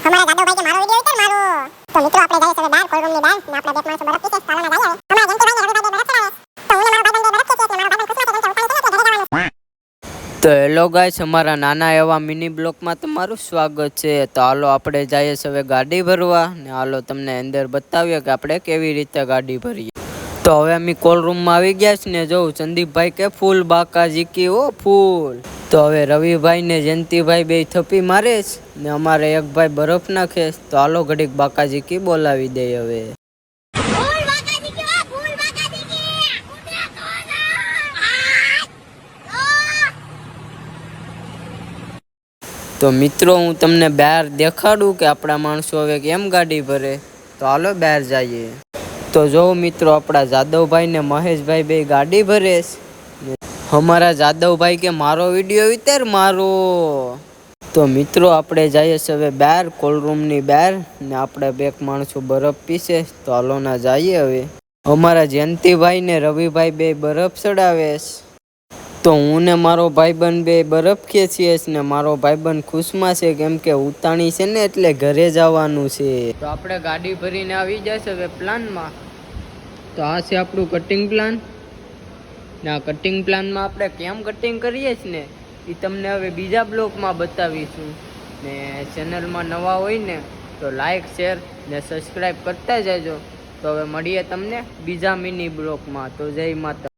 हमारा जादव भाई के मारो वीडियो उतर मारो। तो मित्रों આપણે જાય છે બાર કોલરૂમ ની બહાર ને આપણે બે માણસો બરફ પીસે સાલાના જાય હવે અમારા જંતુ ભાઈ ને રવિ ભાઈ બરફ ચડાવે તો હું મારો ભાઈ બરફ પીસે એટલે મારો ભાઈ ખુશ થાય તો ઉપાડી કે ઘરે જવાનું। તો હેલો ગાઈસ, અમારા નાના એવા મિની બ્લોકમાં તમારું સ્વાગત છે। તો હાલો આપણે જઈએ હવે ગાડી ભરવા ને હાલો તમને અંદર બતાવીએ કે આપણે કેવી રીતે ગાડી ભરીએ। તો હવે અમે કોલ રૂમમાં આવી ગયા છે ને, જોઉં સંદીપભાઈ કે ફૂલ બાકાજી કી ઓ ફૂલ। તો હવે રવિભાઈ ને જયંતિભાઈ બે થપ્પી મારે ને અમારે એક ભાઈ બરફ નાખે। તો હાલો ઘડીક બાકાજી કી બોલાવી દે હવે। તો મિત્રો હું તમને બહાર દેખાડું કે આપણા માણસો હવે કેમ ગાડી ભરે। તો હાલો બહાર જઈએ। તો જો મિત્રો આપણા જાદવભાઈ ને મહેશભાઈ બે ગાડી ભરે। અમારા જાદવભાઈ કે મારો વિડીયો ઉતાર મારો। તો મિત્રો આપણે જઈએ હવે બહાર કોલરૂમની બહાર ને આપણે બે માણસો બરફ પીસે। તો હાલો ના જઈએ હવે। અમારા જયંતિભાઈ ને રવિભાઈ બે બરફ ચડાવે। તો હું ને મારો ભાઈબંધ બે બરફ ખેંચીએ ને મારો ભાઈબંધ ખુશમાં છે કેમ કે ઉતાણી છે ને એટલે ઘરે જવાનું છે। તો આપણે ગાડી ભરીને આવી જશે હવે પ્લાનમાં। તો આ છે આપણું કટિંગ પ્લાન ને આ કટિંગ પ્લાનમાં આપણે કેમ કટિંગ કરીએ છીએ ને એ તમને હવે બીજા બ્લોગમાં બતાવીશું। ને ચેનલમાં નવા હોય ને તો લાઈક શેર ને સબસ્ક્રાઈબ કરતા જજો। તો હવે મળીએ તમને બીજા મિની બ્લોગમાં। તો જય માતા।